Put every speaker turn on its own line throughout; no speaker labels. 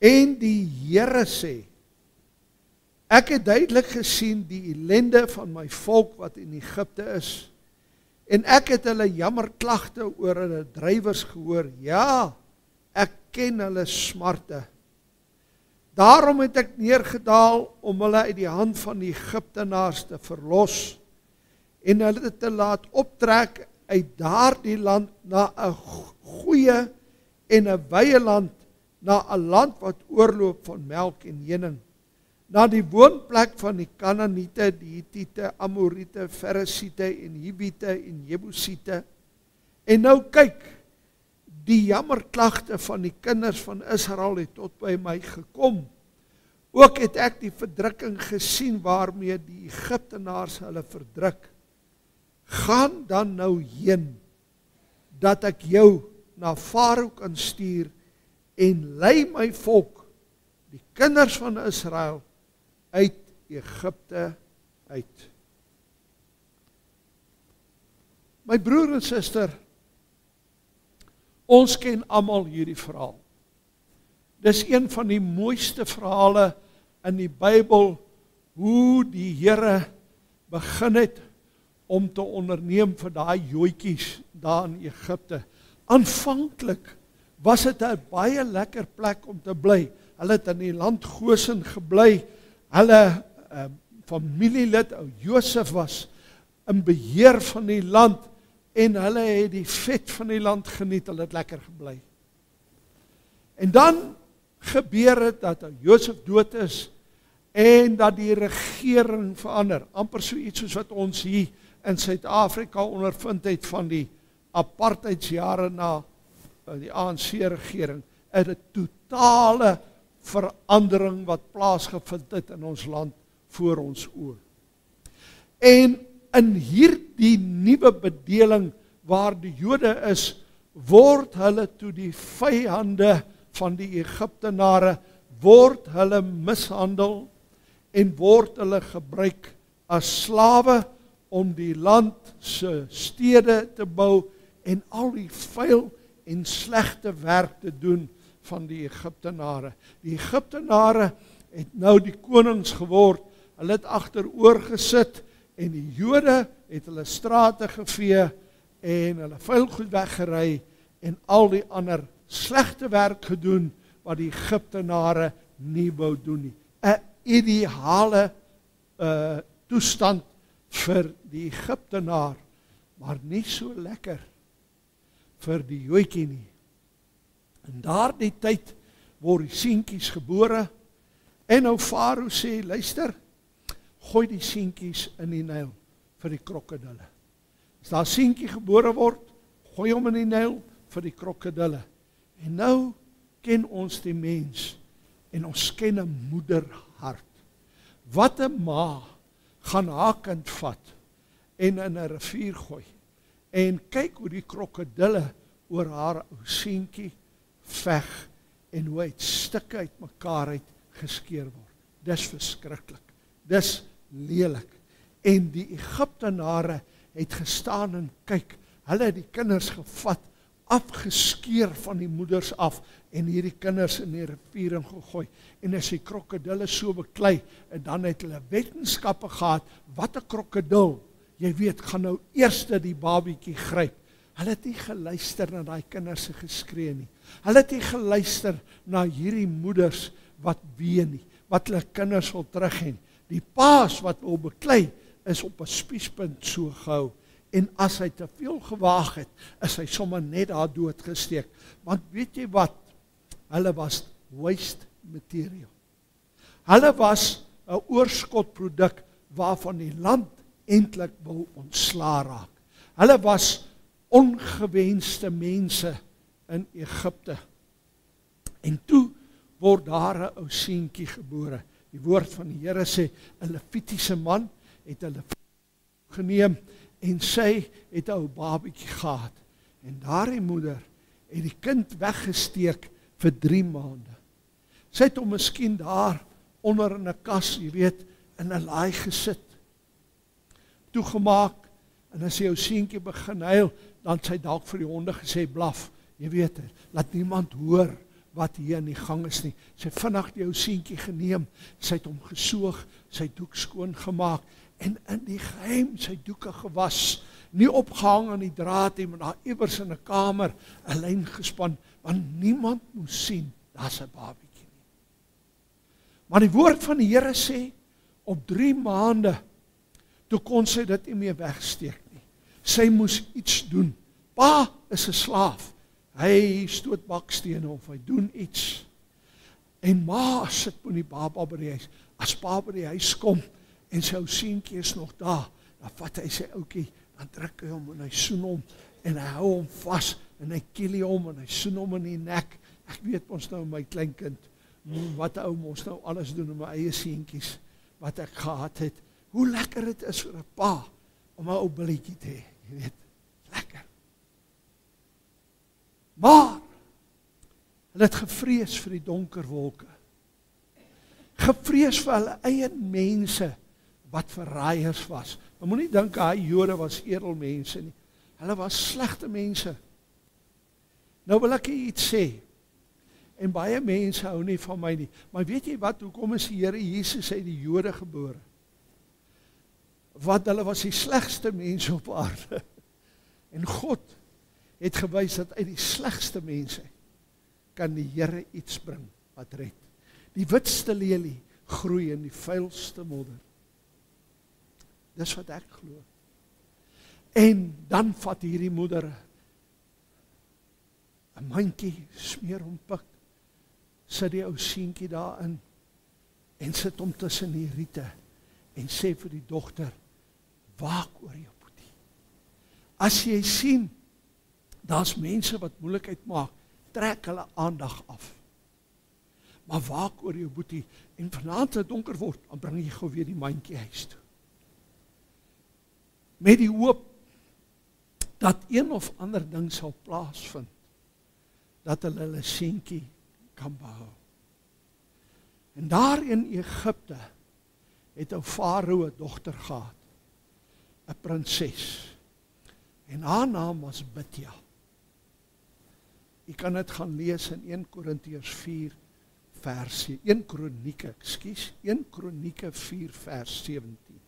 En die Here sê, ek het duidelik gesien die ellende van my volk wat in Egipte is, en ek het hulle jammerklagte oor hulle drywers gehoor. Ja, ek ken hulle smarte. Daarom het ek neergedaal om hulle uit die hand van die Egiptenaars te verlos en hulle te laat optrek uit daardie land na 'n goeie en 'n wye land, na 'n land wat oorloop van melk en honing, na die woonplek van die Kanaaniete, die Hittiete, Amoriete, Ferisiete en Hiwiete en Jebusiete. En nou kyk, die jammerklagte van die kinders van Israel het tot by my gekom. Ook het ek die verdrukking gesien waarmee die Egiptenaars hulle verdruk. Gaan dan nou heen, dat ek jou na Farao kan stuur en lei my volk, die kinders van Israel, uit Egipte uit. My broer en suster, ons ken almal hierdie verhaal. Dis een van die mooiste verhale in die Bybel, hoe die Here begin het om te onderneem vir daai joetjies daar in Egipte. Aanvanklik was dit 'n baie lekker plek om te bly. Hulle het in die land Goshen gebly. Hulle familielid, ou Josef, was in beheer van die land en hulle het die vet van die land geniet. Hulle het lekker gebly. En dan gebeur het dat Josef dood is en dat die regering verander. Amper so iets soos wat ons hier in Suid-Afrika ondervind het van die apartheidsjare na die ANC-regering. 'n totale verandering wat plaasgevind het in ons land voor ons oë. En in hierdie nuwe bedeling waar die Jode is, word hulle toe die vyande van die Egiptenare, word hulle mishandel en word hulle gebruik as slawe om die land se stede te bou en al die vuil en slegte werk te doen van die Egiptenare. Die Egiptenare het nou die konings geword, hulle het agteroor gesit en die Jode het hulle strate gevee en hulle vuilgoed weggery en al die ander slegte werk gedoen wat die Egiptenare nie wou doen nie. 'n ideale toestand vir die Egiptenaar, maar nie so lekker vir die joetjie nie. In daardie tyd word die seentjies gebore en nou Farao sê, luister, gooi die seentjies in die Nyl vir die krokodille. As daar 'n seentjie gebore word, gooi hom in die Nyl vir die krokodille. En nou ken ons die mens en ons ken 'n moederhart. Wat 'n ma gaan haar kind vat en in 'n rivier gooi en kyk hoe die krokodille oor haar ou seentjie veg en hoe uit stukke uit mekaar uit geskeur word. Dis verskriklik. Dis lelik. En die Egiptenare het gestaan en kyk, hulle het die kinders gevat, afgeskeur van die moeders af en hierdie kinders in die rivier gegooi. En as die krokodille so beklei, en dan het hulle wetenskappe gehad, wat 'n krokodil, jy weet, gaan nou eers die babietjie gryp. Hulle het nie geluister na daai kinders se geskree nie. Hulle het nie geluister na hierdie moeders wat ween nie, wat hulle kinders wil terug hê. Die paas wat wil beklei is op 'n spiespunt so gehou. En as hy te veel gewaag het, is hy sommer net daar doodgesteek. Want weet jy wat? Hulle was waste material. Hulle was 'n oorskotproduk waarvan die land eintlik wil ontslaa raak. Hulle was ongewenste mense in Egipte. En toe word daar 'n ou seentjie gebore. Die woord van die Here sê, 'n Levitiese man het hulle geneem en sy het 'n ou babietjie gehad. En daardie moeder het die kind weggesteek vir 3 maande. Sy het hom miskien daar onder in 'n kas, jy weet, in 'n laai gesit, toegemaak, en as jou seentjie begin huil, dan sy dalk vir die honde gesê, blaf, jy weet, laat niemand hoor wat hier in die gang is nie. Sy het vinnig die ou seentjie geneem, sy het hom gesoog, sy doek skoon gemaak, en in die geheim sy doeke gewas, nie opgehang aan die draad nie, maar daar iewers in 'n kamer 'n lyn gespan, want niemand moes sien, daar's 'n babietjie nie. Maar die woord van die Here sê, op 3 maande, toe kon sy dit nie meer wegsteek nie. Sy moes iets doen. Pa is 'n slaaf. Hy stoot bakstene of hy doen iets. En ma sit met die baba by die huis. As pa by die huis kom en sy ou seentjie is nog daar, dan vat hy sy ouetjie, dan druk hy hom en hy soen hom en hy hou hom vas en hy kielie hom en hy soen hom in die nek. Ek weet ons nou my kleinkind, wat ou ons nou alles doen in my eie seentjies wat ek gehad het. Hoe lekker dit is vir 'n pa om 'n ou billetjie te hê, jy weet. Lekker. Maar hulle het gevrees vir die donker wolke. Gevrees vir hulle eie mense wat verraaiers was. Maar moenie dink hy Jode was edelmense nie. Hulle was slegte mense. Nou wil ek iets sê. En baie mense hou nie van my nie. Maar weet jy wat, hoekom is die Here Jesus uit die Jode gebore? Want hulle was die slegste mense op aarde. En God het gewys dat uit die slegste mense kan die Here iets bring wat red. Die witste lelie groei in die vuilste modder. Dis wat ek glo. En dan vat hierdie moeder 'n mandjie, smeer hom pik, sit die ou seentjie daarin en sit hom tussen die riete en sê vir die dogter, waak oor jou boetie. As jy sien, daar's mense wat moeilikheid maak, trek hulle aandag af. Maar waak oor jou boetie, en vanaand as dit donker word, dan bring jy gou weer die mandjie huis toe. Met die hoop, dat een of ander ding sal plaasvind, dat hulle seentjie kan behou. En daar in Egipte, het ou Farao 'n dogter gehad, 'n prinses, en haar naam was Bitja. Jy kan dit gaan lees in 1 Korintiërs 4 vers 1 Kronieke 4 vers 17.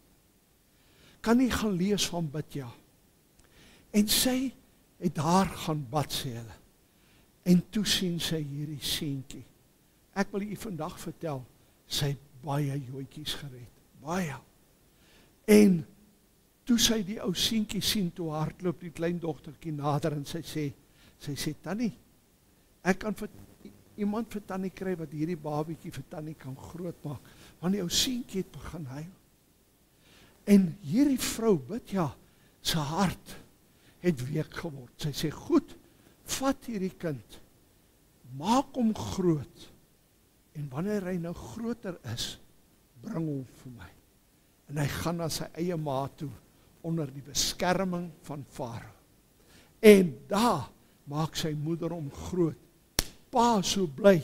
Kan jy gaan lees van Bitja? En sy het daar gaan bad, sê hulle. En toe sien sy hierdie seentjie. Ek wil u vandag vertel, sy het baie joetjies gered. Baie. En toe sy die ou seentjie sien, toe hardloop die klein dogtertjie nader en sy sê, Tannie, ek kan vir iemand vir Tannie kry wat hierdie babietjie vir Tannie kan grootmaak, want die ou seentjie het begin huil. En hierdie vrou, Bitja, sy hart het week geword. Sy sê, goed, vat hierdie kind, maak hom groot, en wanneer hy nou groter is, bring hom vir my. En hy gaan na sy eie ma toe, onder die beskerming van Farao. En daar maak sy moeder hom groot. Pa so bly,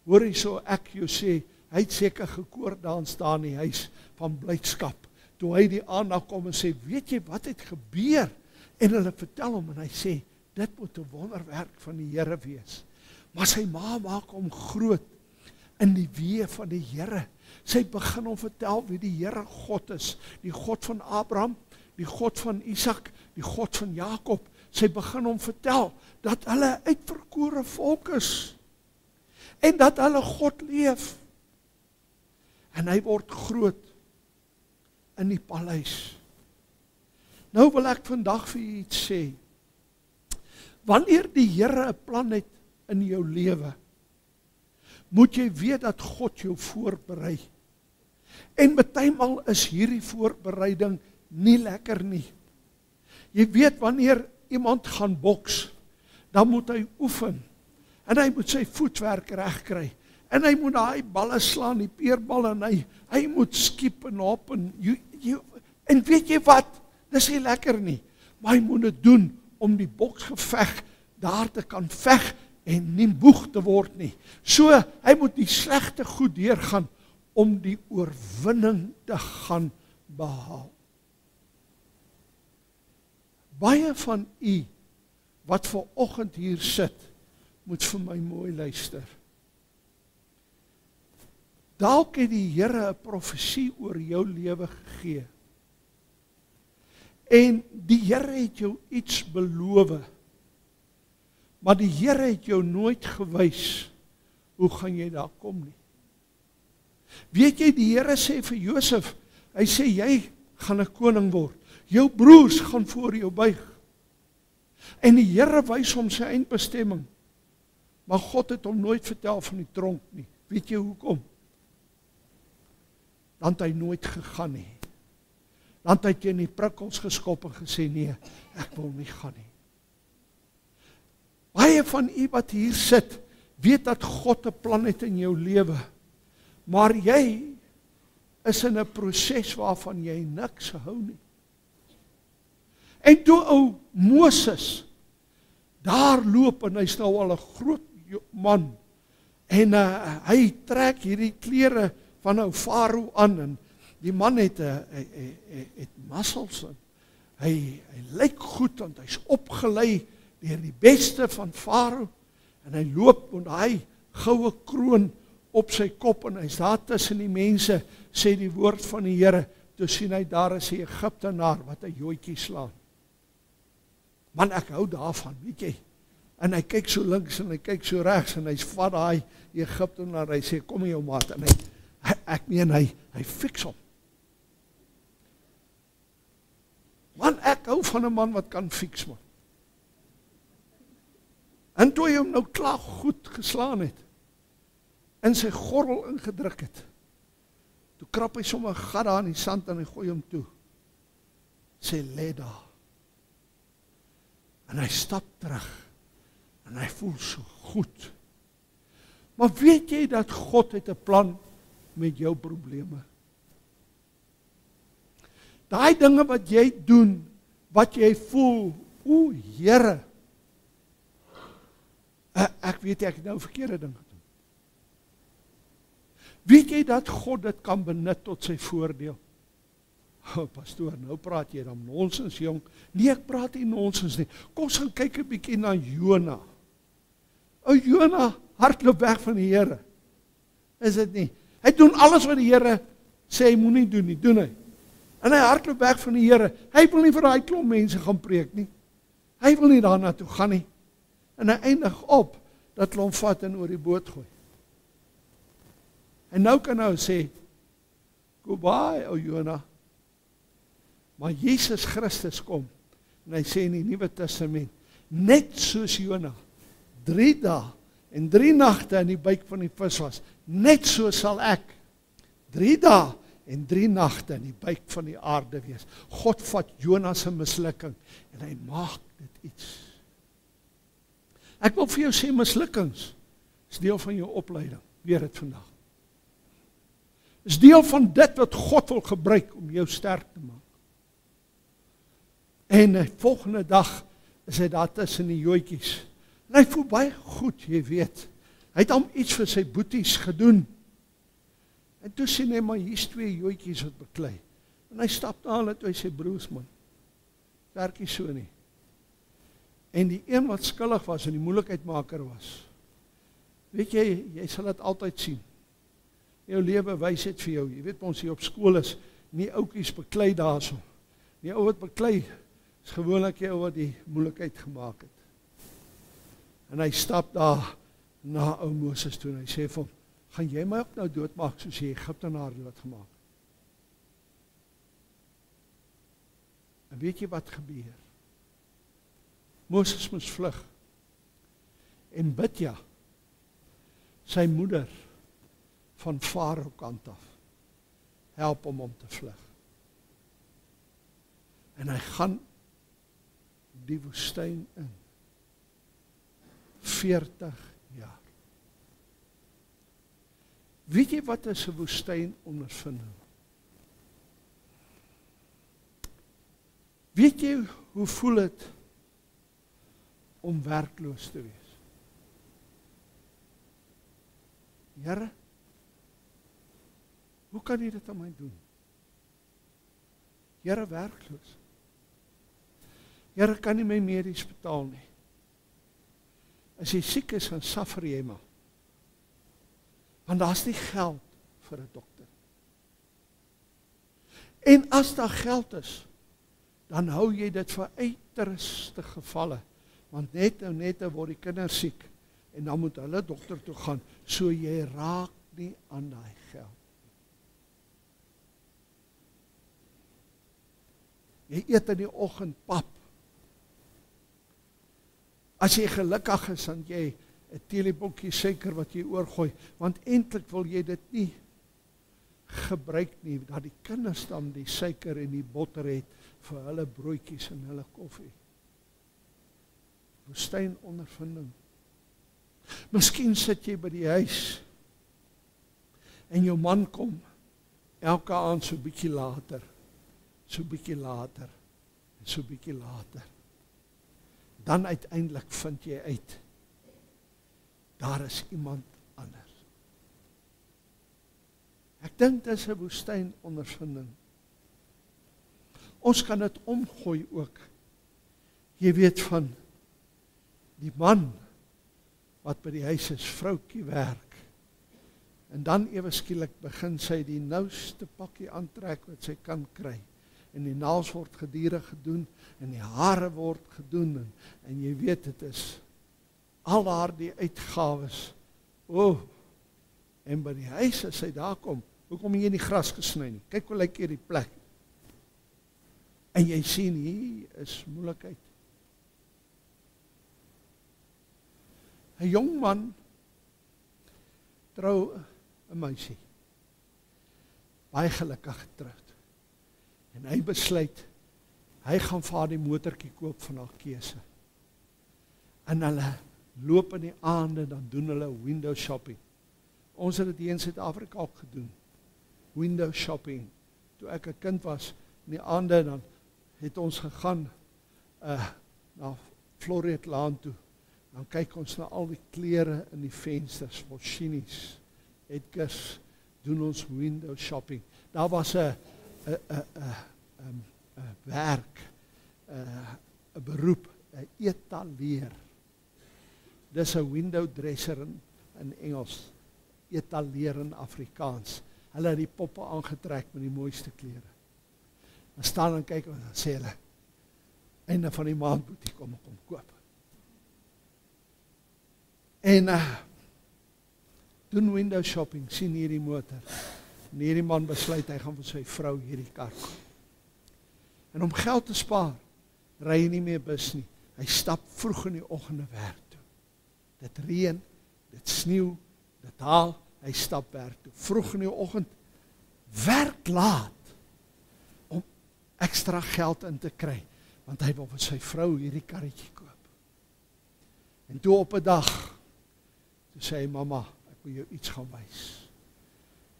hoor jy so ek jou sê, hy het seker gekoor dans daar in die huis van blydskap. Toe hy die aandag kom en sê, weet jy wat het gebeur? En hulle vertel hom en hy sê, dit moet 'n wonderwerk van die Here wees. Maar sy ma maak hom groot in die weë van die Here. Sy begin hom vertel wie die Here God is, die God van Abraham, die God van Isak, die God van Jakob. Sy begin hom vertel dat hulle uitverkore volk is en dat hulle God leef. En hy word groot in die paleis. Nou wil ek vandag vir u iets sê. Wanneer die Here 'n plan het in jou lewe, moet jy weet dat God jou voorberei. En bytelmal is hierdie voorbereiding nie lekker nie. Jy weet wanneer iemand gaan boks, dan moet hy oefen. En hy moet sy voetwerk reg kry. En hy moet daai balle slaan, die peerbal, en hy moet skiep en hop en weet jy wat? Dis nie lekker nie. Maar hy moet dit doen om die boksgeveg daar te kan veg en nie moeg te word nie. So, hy moet die slegte goed deurgaan om die oorwinning te gaan behaal. Baie van u wat vanoggend hier sit, moet vir my mooi luister. Dalk het die Here 'n profesie oor jou lewe gegee. En die Here het jou iets beloof. Maar die Here het jou nooit gewys hoe gaan jy daar kom nie. Weet jy, die Here sê vir Josef, hy sê jy gaan 'n koning word. Jou broers gaan voor jou buig. En die Here wys hom sy eindbestemming. Maar God het hom nooit vertel van die tronk nie. Weet jy hoekom? Dan het hy nooit gegaan nie. Dan het hy teen die prikkels geskop en gesê, nee, ek wil nie gaan nie. Baie van u wat hier sit, weet dat God 'n plan het in jou lewe. Maar jy is in 'n proses waarvan jy niks hou nie. En toe ou Moses daar loop en hy's nou al 'n groot man en hy trek hierdie klere van ou Farao aan en die man het muscles en hy lyk goed want hy's opgelei deur die beste van Farao en hy loop met daai goue kroon op sy kop en hy's daar tussen die mense, sê die woord van die Here, toe sien hy daar is 'n Egiptenaar wat 'n joetjie slaan. Man, ek hou daarvan, weet jy. En hy kyk so links en hy kyk so regs en hy vat daai Egiptenaar, hy sê kom jou maat en hy fix hom. Man, ek hou van 'n man wat kan fix man. En toe hy hom nou klaar goed geslaan het, in sy gordel ingedruk het, toe krap hy sommer 'n gat daar in die sand en hy gooi hom toe. Sê, lê daar. En hy stap terug, en hy voel so goed. Maar weet jy dat God het 'n plan met jou probleme? Daai dinge wat jy doen, wat jy voel, o Here, ek weet ek het nou verkeerde dinge gedoen. Weet jy dat God dit kan benut tot sy voordeel? Pastoor, nou praat jy dan nonsens, jong. Nee, ek praat nie nonsens nie. Kom ons gaan kyk 'n bietjie na Jona. O Jona, hardloop weg van die Here. Is dit nie? Hy doen alles wat die Here sê hy moenie doen nie, doen hy. En hy hardloop weg van die Here. Hy wil nie vir daai klomp mense gaan preek nie. Hy wil nie daarna toe gaan nie. En hy eindig op dat hulle hom vat en oor die boot gooi. En nou kan hy sê, goodbye, o Jona. Maar Jesus Christus kom, en hy sê in die Nuwe Testament, net soos Jona, 3 dae en 3 nagte in die buik van die vis was, net so sal ek, 3 dae en 3 nagte in die buik van die aarde wees. God vat Jona se mislukking, en hy maak dit iets. Ek wil vir jou sê, mislukkings is deel van jou opleiding, weer dit vandag. Is deel van dit wat God wil gebruik om jou sterk te maak. En die volgende dag is hy daar tussen die joetjies. En hy voel baie goed, jy weet. Hy het hom iets vir sy boeties gedoen. En toe sien hy, maar hier's 2 joetjies wat beklei. En hy stap daar en toe hy sê, broers man, werk nie so nie. En die een wat skuldig was en die moeilikheidmaker was, weet jy, jy sal dit altyd sien. Jou lewe wys dit vir jou. Jy weet ons hier op skool is, nie oukies beklei daarso. Die ou wat beklei, is gewoonlik die ou wat die moeilikheid gemaak het. En hy stap daar na ou Moses toe en hy sê vir hom, gaan jy my ook nou doodmaak soos jy Egiptenaar doodgemaak? En weet jy wat gebeur? Moses moes vlug. En Bidja, sy moeder, van Farao kant af, help om te vlug. En hy gaan die woestyn in. 40 jaar. Weet jy wat is 'n woestyn ondervinding? Weet jy hoe voel dit om werkloos te wees? Here, hoe kan jy dit aan my doen? Here, werkloos. Here, kan nie my medies betaal nie. As jy siek is, dan suffer jy maar. Want daar's nie geld vir 'n dokter. En as daar geld is, dan hou jy dit vir uiterste gevalle, want net nou word die kinders siek, en dan moet hulle dokter toe gaan, so jy raak nie aan daai geld. Jy eet in die oggend pap. As jy gelukkig is, dan jy 'n teelepeltjie suiker wat jy oorgooi, want eintlik wil jy dit nie gebruik nie, dat die kinders dan die suiker en die botter het vir hulle broodjies en hulle koffie. Woestynondervinding. Miskien sit jy by die huis en jou man kom elke aand so bietjie later, so bietjie later, en so bietjie later. Dan uiteindelik vind jy uit, daar is iemand anders. Ek dink dit is 'n woestynondervinding. Ons kan dit omgooi ook. Jy weet van die man wat by die huis is, vroutjie werk. En dan ewe skielik begin sy die nouste pakkie aantrek wat sy kan kry. En die naels word gedurig gedoen en die hare word gedoen en jy weet dit is al haar die uitgawes. En by die huis as sy daar kom, hoekom jy nie gras gesny nie? Kyk hoe lyk hierdie plek. En jy sien hier is moeilikheid. 'n Jong man trou 'n meisie. Baie gelukkig getroud. En hy besluit, hy gaan vir haar die motortjie koop van haar keuse. En hulle loop in die aande, dan doen hulle window shopping. Ons het dit hier in Suid-Afrika ook gedoen. Window shopping. Toe ek 'n kind was, in die aande, dan het ons gegaan na Florietlaan toe. Dan kyk ons na al die klere in die vensters, Foschini's, Edgars, doen ons window shopping. Daar was 'n werk, 'n beroep, 'n etaleer. Dis 'n window dresser in Engels, etaleer in Afrikaans. Hulle het die poppe aangetrek met die mooiste klere. Dan staan en kyk en dan sê hulle, einde van die maand moet jy kom koop. En doen window shopping, sien hierdie motor. En hierdie man besluit, hy gaan vir sy vrou hierdie kar koop. En om geld te spaar, ry hy nie meer bus nie. Hy stap vroeg in die oggende werk toe. Dit reën, dit sneeu, dit haal, hy stap werk toe. Vroeg in die oggend, werk laat, om ekstra geld in te kry, want hy wil vir sy vrou hierdie karretjie koop. En toe op 'n dag, toe sê hy, mama, ek wil jou iets gaan wys.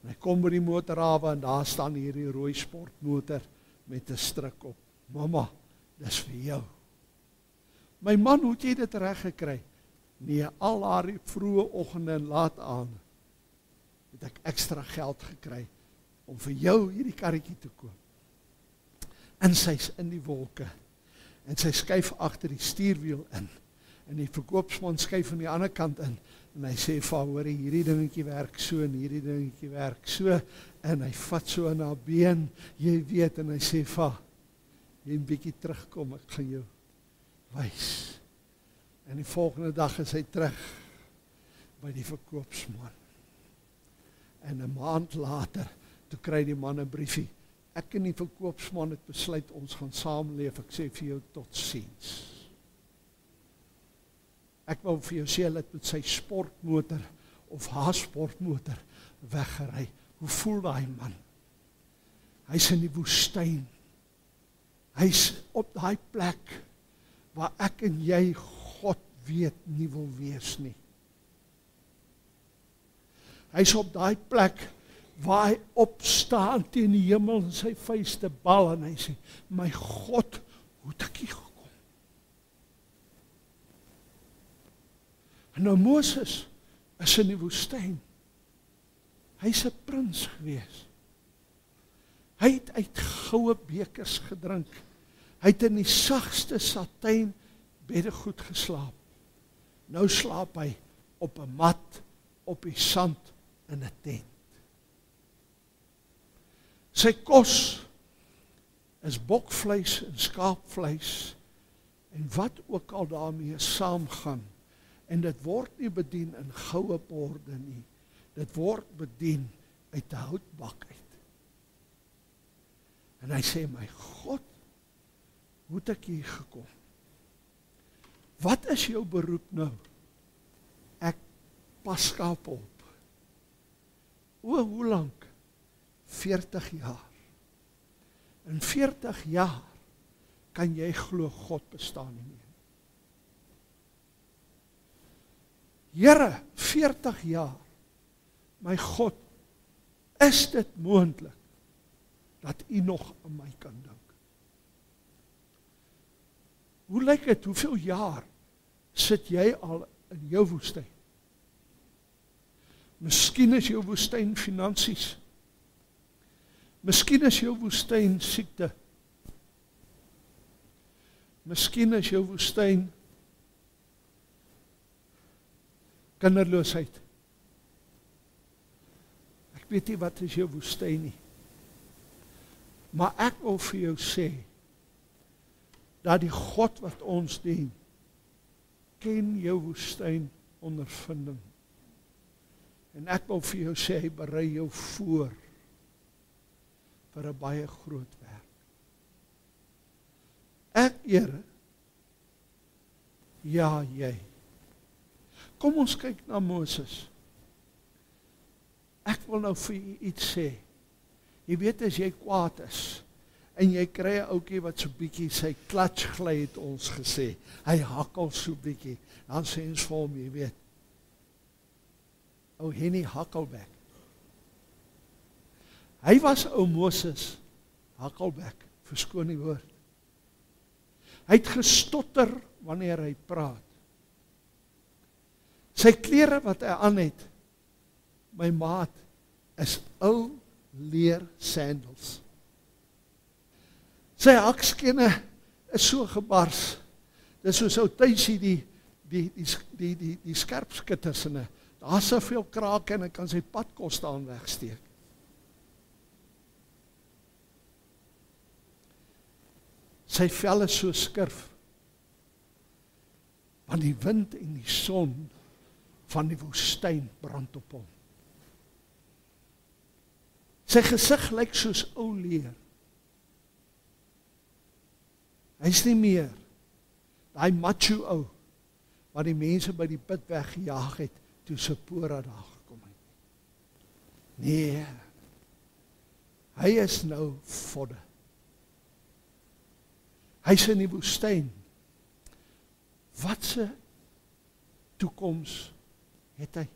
En hy kom by die motorhawe en daar staan hierdie rooi sportmotor met 'n stryk op. Mama, dis vir jou. My man, hoe het jy dit reg gekry? Nee, al haar vroeë oggende en laat aan, het ek ekstra geld gekry om vir jou hierdie karretjie te koop. En sy's in die wolke. En sy skuif agter die stuurwiel in. En die verkoopsman skuif aan die ander kant in. En hy sê vir haar, hoor, hierdie dingetjie werk so en hierdie dingetjie werk so. En hy vat so in haar been, jy weet, en hy sê vir haar, jy 'n bietjie terugkom, ek gaan jou wys. En die volgende dag is hy terug by die verkoopsman. En 'n maand later, toe kry die man 'n briefie. Ek en die verkoopsman het besluit, ons gaan saamleef, ek sê vir jou totsiens. Ek wou vir jou sê, hy het met sy sportmotor, of haar sportmotor, weggery. Hoe voel daai man? Hy's in die woestyn. Hy's op daai plek, waar ek en jy, God weet, nie wil wees nie. Hy's op daai plek, waar hy opstaan teen die hemel en sy vuiste bal en hy sê, my God, hoe het ek hier gekom? En nou Moses is in die woestyn. Hy's 'n prins gewees. Hy het uit goue bekers gedrink. Hy het in die sagste satijn beddegoed geslaap. Nou slaap hy op 'n mat, op die sand in 'n tent. Sy kos is bokvleis en skaapvleis en wat ook al daarmee saamgaan. En dit word nie bedien in goue borde nie. Dit word bedien uit 'n houtbak uit. En hy sê, my God, hoe het ek hier gekom? Wat is jou beroep nou? Ek pas skaap op. Hoe lank? 40 jaar. In 40 jaar kan jy glo God bestaan nie meer. Here, 40 jaar, my God, is dit moontlik dat U nog aan my kan dink? Hoe lyk dit? Hoeveel jaar sit jy al in jou woestyn? Miskien is jou woestyn finansies. Miskien is jou woestyn siekte. Miskien is jou woestyn kinderloosheid. Ek weet nie wat is jou woestyn nie. Maar ek wil vir jou sê, dat die God wat ons dien, ken jou woestyn ondervinding. En ek wil vir jou sê, hy berei jou voor vir 'n baie groot werk. Ek, Here, ja, jy. Kom ons kyk na Moses. Ek wil nou vir u iets sê. Jy weet as jy kwaad is, en jy kry 'n ouetjie wat so bietjie sy klats gly, het ons gesê. Hy hakkel so bietjie. Dan sê ons vir hom, jy weet, ou Henny Hakkelbek. Hy was ou Moses Hakkelbek, verskoon die woord. Hy het gestotter wanneer hy praat. Sy klere wat hy aan het, my maat, is ou leer sandals. Sy hakskene is so gebars. Dis soos ou Tuisie die skerpskutters en daar's soveel krake en hy kan sy padkos staan wegsteek. Sy vel is so skurf, want die wind en die son van die woestyn brand op hom. Sy gesig lyk soos ou leer. Hy's nie meer daai macho ou wat die mense by die put weggejaag het toe Sipora daar gekom het. Nee, hy is nou vodde. Hy's in die woestyn. Watse toekoms het hy?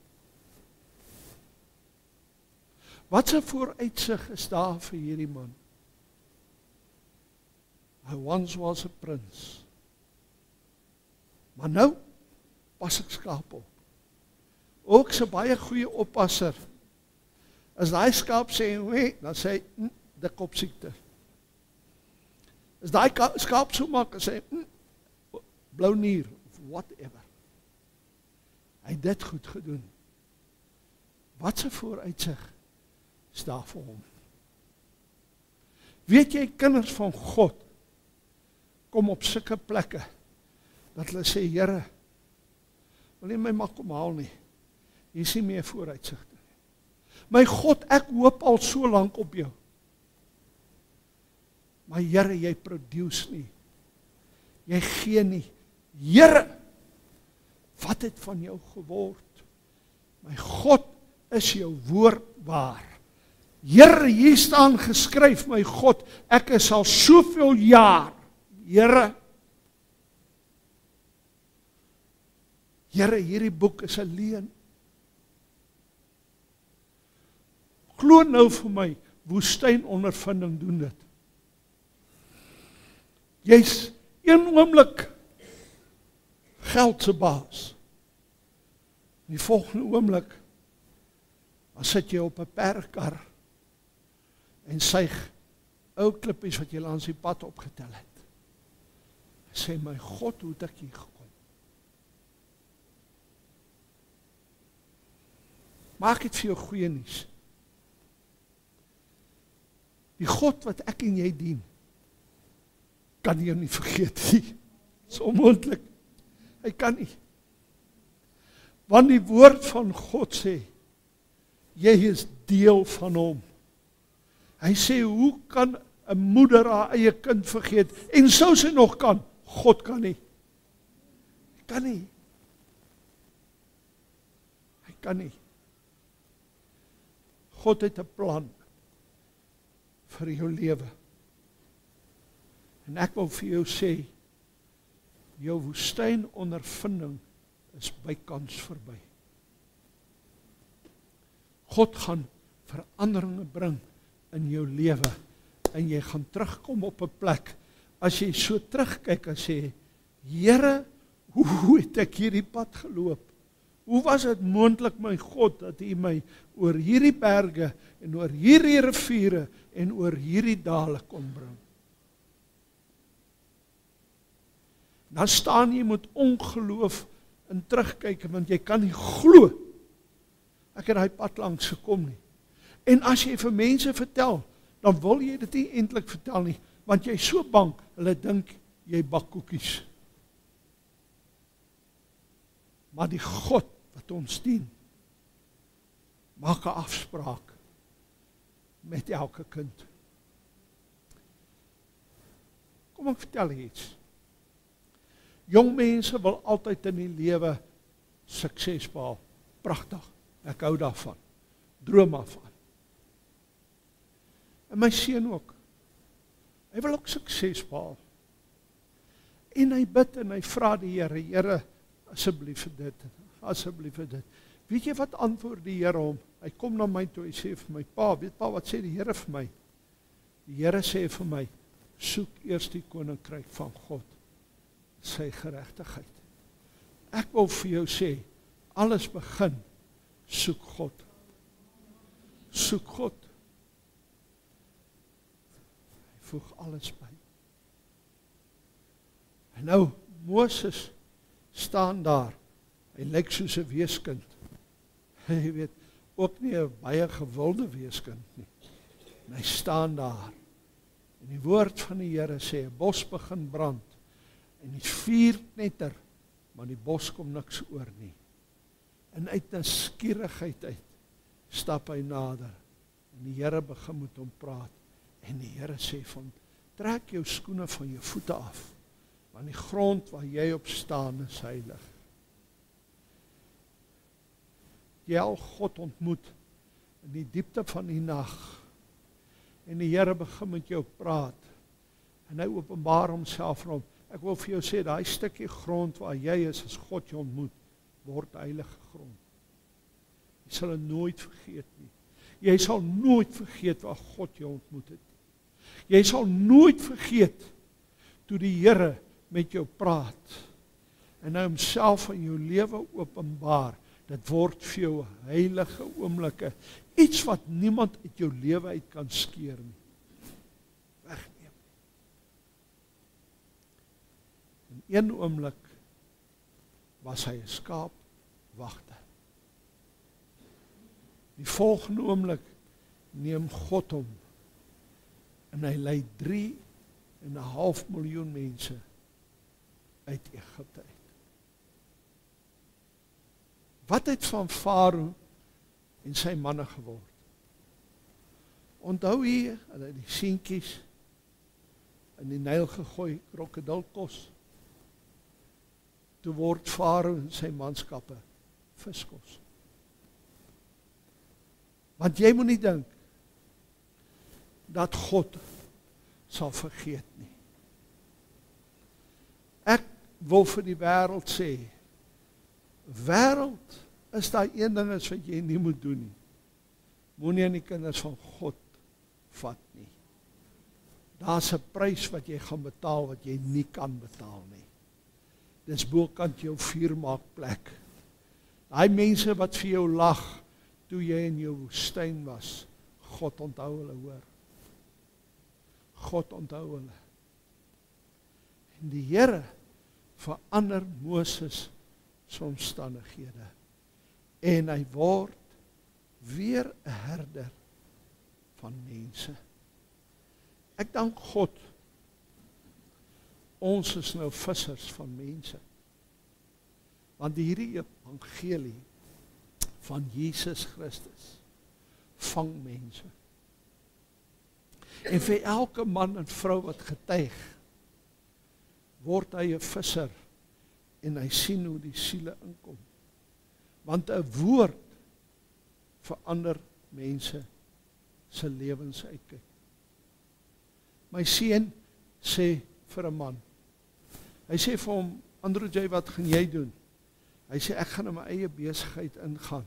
Watse vooruitsig is daar vir hierdie man? I once was a prince. Maar nou pas ek skaap op. Ook so baie goeie oppasser. As daai skaap sê, "Wee," dan sê hy, "De kopsiekte." As daai skaap so maak en sê, "Blou nier," of whatever. Hy het dit goed gedoen. Wat 'n vooruitsig is daar vir hom? Weet jy, kinders van God kom op sulke plekke dat hulle sê, "Here, wil nie my mag kom haal nie. Hier is nie meer vooruitsigte nie. My God, ek hoop al so lank op jou. Maar Here, jy produce nie. Jy gee nie. Here, wat het van jou geword? My God, is jou woord waar? Here, hier staan geskryf, my God, ek is al soveel jaar, Here, hierdie boek is 'n leuen. Glo nou vir my, woestynondervinding doen dit. Jy's een oomblik geld se baas. Die volgende oomblik, dan sit jy op 'n perdekar en suig ou klippies wat jy langs die pad opgetel het. Sê, my God, hoe het ek hier gekom? Maak dit vir jou goeie nuus. Die God wat ek en jy dien, kan jou nie vergeet nie. Dit is onmoontlik. Hy kan nie. Want die woord van God sê, jy is deel van hom. Hy sê, hoe kan 'n moeder haar eie kind vergeet? En sou sy nog kan, God kan nie. Hy kan nie. Hy kan nie. God het 'n plan vir jou lewe. En ek wil vir jou sê, jou woestynondervinding is bykans verby. God gaan veranderinge bring in jou lewe en jy gaan terugkom op 'n plek as jy so terugkyk en sê, Here, hoe het ek hierdie pad geloop? Hoe was dit moontlik, my God, dat U my oor hierdie berge en oor hierdie riviere en oor hierdie dale kon bring? Dan staan jy met ongeloof in terugkyk, want jy kan nie glo ek het daai pad langs gekom nie. En as jy vir mense vertel, dan wil jy dit nie eintlik vertel nie, want jy is so bang, hulle dink jy bak koekies. Maar die God wat ons dien, maak 'n afspraak met elke kind. Kom ek vertel iets. Jong mense wil altyd in die lewe sukses behaal. Pragtig, ek hou daarvan. Droom daarvan. En my seun ook. Hy wil ook sukses behaal. En hy bid en hy vra die Here, Here, asseblief vir dit, asseblief vir dit. Weet jy wat antwoord die Here hom? Hy kom na my toe, hy sê vir my, weet pa, wat sê die Here vir my? Die Here sê vir my, soek eers die koninkryk van God, sy geregtigheid. Ek wil vir jou sê, alles begin, soek God. Soek God. Hy voeg alles by. En nou, Moses staan daar, hy lyk soos 'n weeskind. Hy weet, ook nie 'n baie gewilde weeskind nie. En hy staan daar, en die woord van die Here sê, 'n bos begin brand, en die vuur knetter, maar die bos kom niks oor nie. En uit 'n skierigheid uit, stap hy nader, en die Here begin met hom praat, en die Here sê van, trek jou skoene van jou voete af, want die grond waar jy op staan is heilig. Jy al God ontmoet, in die diepte van die nag, en die Here begin met jou praat, en hy openbaar homself vir hom. Ek wil vir jou sê, daai stukkie grond waar jy is, as God jou ontmoet, word heilige grond. Jy sal het nooit vergeet nie. Jy sal nooit vergeet waar God jou ontmoet het. Jy sal nooit vergeet, toe die Here met jou praat, en hy homself in jou lewe openbaar, dit word vir jou heilige oomblikke, iets wat niemand uit jou lewe uit kan skeer nie. Wegneem. In een oomblik was hy 'n skaapwagter. Die volgende oomblik neem God hom en hy lei 3,5 miljoen mense uit Egipte uit. Wat het van Farao en sy manne geword? Onthou hier, hulle het die seentjies in die Nyl gegooi, krokodilkos. Toe word Farao en sy manskappe viskos. Want jy moet nie dink dat God sal vergeet nie. Ek wil vir die wêreld sê, wêreld is daar een ding is wat jy nie moet doen nie. Moenie aan die kinders van God vat nie. Daar's 'n prys wat jy gaan betaal wat jy nie kan betaal nie. Dis bokant jou vuurmaakplek. Daai mense wat vir jou lag toe jy in jou woestyn was, God onthou hulle, hoor. God onthou hulle. En die Here verander Moses se omstandighede. En hy word weer 'n herder van mense. Ek dank God, ons is nou vissers van mense. Want hierdie evangelie van Jesus Christus vang mense. En vir elke man en vrou wat getuig, word hy 'n visser en hy sien hoe die siele inkom. Want 'n woord verander mense se lewens uitkyk. My seun sê vir 'n man, hy sê vir hom, Andrew J, wat gaan jy doen? Hy sê, ek gaan in my eie besigheid ingaan,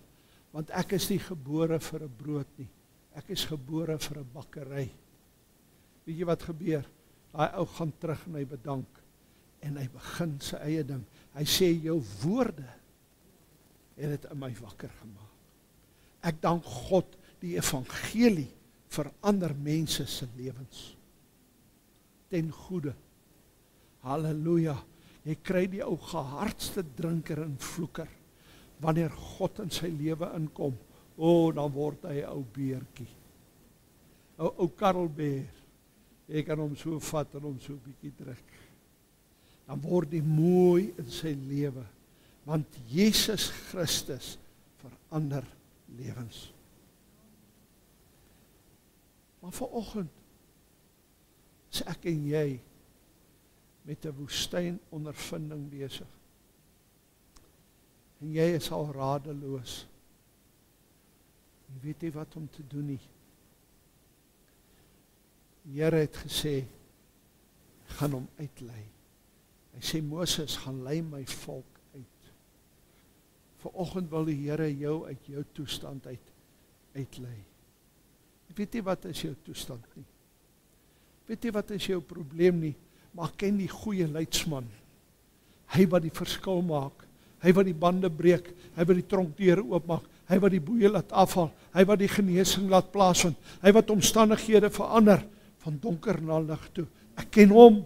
want ek is nie gebore vir 'n brood nie, ek is gebore vir 'n bakkery. Weet jy wat gebeur? Daai ou gaan terug en hy bedank, en hy begin sy eie ding. Hy sê, jou woorde het dit in my wakker gemaak. Ek dank God, die evangelie verander mense se lewens. Ten goeie. Halleluja. Jy kry die ou gehardste drinker en vloeker. Wanneer God in sy lewe inkom, dan word hy 'n ou beertjie. Ou karrelbeer. Jy kan hom so vat en hom so 'n bietjie druk. Dan word hy mooi in sy lewe, want Jesus Christus verander lewens. Maar vanoggend is ek en jy met 'n woestynondervinding besig. En jy is al radeloos. Jy weet nie wat om te doen nie. Die Here het gesê, gaan hom uitlei. Hy sê, Moses, gaan lei my volk uit. Vanoggend wil die Here jou uit jou toestand uitlei. Ek weet nie wat is jou toestand nie. Ek weet nie wat is jou probleem nie, maar ken die goeie leidsman. Hy wat die verskil maak. Hy wat die bande breek. Hy wat die tronkdeure oopmaak. Hy wat die boeye laat afval. Hy wat die genesing laat plaasvind. Hy wat omstandighede verander van donker na lig toe. Ek ken hom.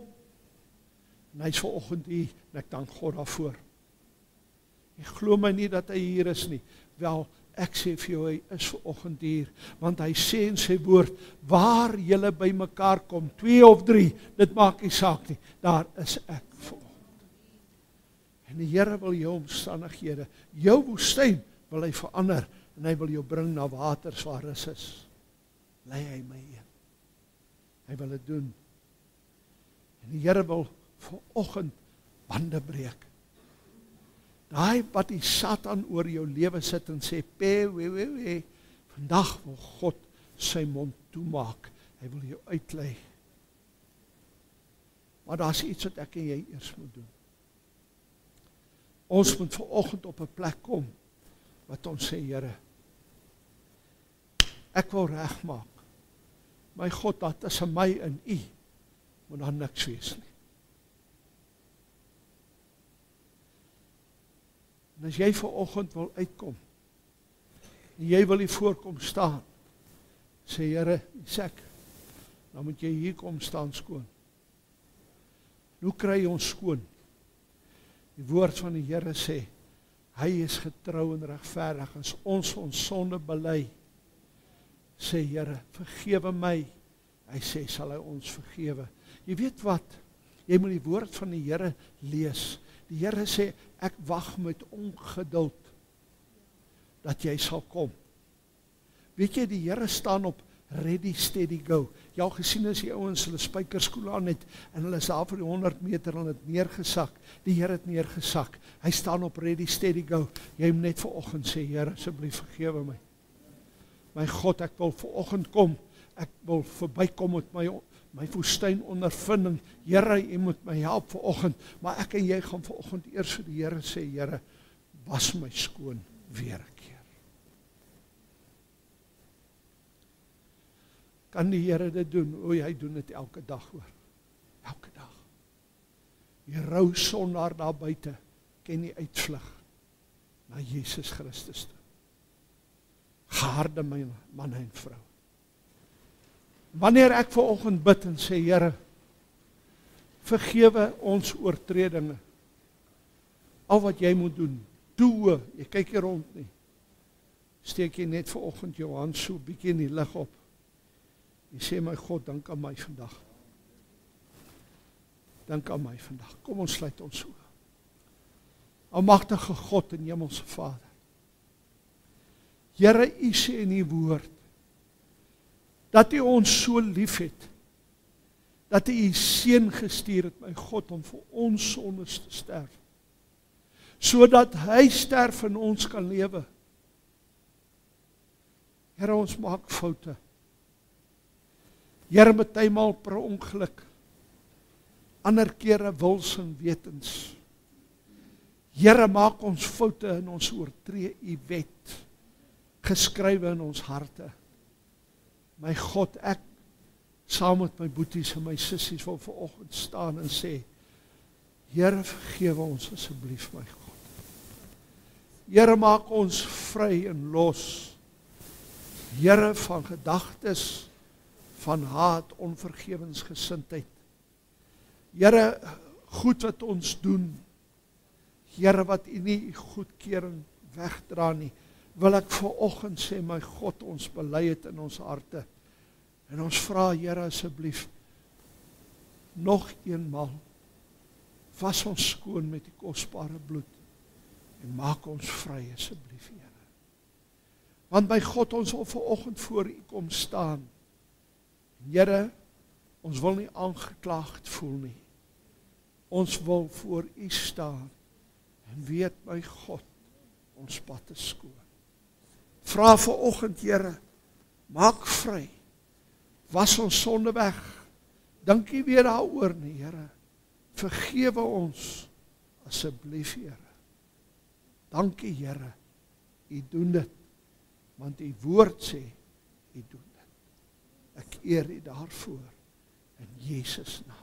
En hy is vanoggend hier en ek dank God daarvoor. Jy glo my nie dat hy hier is nie. Wel, ek sê vir jou, hy is vanoggend hier, want hy sê in sy woord, waar julle by mekaar kom, 2 of 3, dit maak nie saak nie, daar is ek vanoggend. En die Here wil jou omstandighede, jou woestyn wil hy verander, en hy wil jou bring na waters waar rus is. Lei hy my in. Hy wil dit doen. En die Here wil vanoggend bande breek. Daai wat die Satan oor jou lewe sit en sê, vandag wil God sy mond toemaak. Hy wil jou uitlei. Maar daar's iets wat ek en jy eers moet doen. Ons moet vanoggend op 'n plek kom, wat ons sê, Here, ek wil regmaak. My God, dat tussen my en U, moet daar niks wees nie. En as jy vanoggend wil uitkom, en jy wil hier voorkom staan, sê Here, Isak, dan moet jy hier kom staan skoon. En hoe kry ons skoon? Die woord van die Here sê, hy is getrou en regverdig, as ons sonde bely, sê Here, vergewe my, hy sê, sal hy ons vergewe. Jy weet wat, jy moet die woord van die Here lees. Die Here sê, ek wag met ongeduld, dat jy sal kom. Weet jy, die Here staan op ready, steady, go. Jy al gesien as die ouens hulle spykerskoene aan het, en hulle is daar vir die 100 meter, en het neergesak. Die Here het neergesak. Hy staan op ready, steady, go. Jy moet net vanoggend sê, Here, asseblief vergewe my. My God, ek wil vanoggend kom, ek wil verbykom met my woestyn ondervinding. Here, U moet my help vanoggend, maar ek en jy gaan vanoggend eers vir die Here sê, Here, was my skoon weer 'n keer. Kan die Here dit doen? O, hy doen dit elke dag, hoor. Elke dag. Die rou sondaar daar buite ken die uitvlug na Jesus Christus toe. Geharde my man en vrou. Wanneer ek vanoggend bid en sê, Here, vergewe ons oortredinge. Al wat jy moet doen, doe, jy kyk hier rond nie. Steek jy net vanoggend jou hand so bietjie in die lig op. Jy sê, my God, dink aan my vandag. Dink aan my vandag. Kom ons sluit ons oë. Almagtige God en Hemelse Vader. Here, U sê in U woord, dat U ons so lief het, dat U U seun gestuur het, my God, om vir ons sondes te sterf, sodat Hy sterf en ons kan lewe. Here, ons maak foute. Here, partymal per ongeluk, ander kere wils en wetens. Here, maak ons foute en ons oortree U wet, geskrywe in ons harte. My God, ek, saam met my boeties en my sissies, wil vanoggend staan en sê, Here, vergewe ons asseblief, my God. Here, maak ons vry en los. Here, van gedagtes, van haat, onvergewensgesindheid. Here, goed wat ons doen, Here, wat U nie U goedkeuring wegdra nie, wil ek vanoggend sê, my God, ons bely het in ons harte. En ons vra, Here, asseblief, nog eenmaal, was ons skoon met die kosbare bloed, en maak ons vry, asseblief, Here. Want my God, ons wil vanoggend voor U kom staan. Here, ons wil nie aangeklaagd voel nie. Ons wil voor U staan, en weet, my God, ons pad is skoon. Vra vanoggend, Here, maak vry, was ons sonde weg, dink nie weer daaroor nie, Here, vergewe ons, asseblief, Here. Dankie, Here, U doen dit, want U woord sê, U doen dit. Ek eer U daarvoor, in Jesus naam.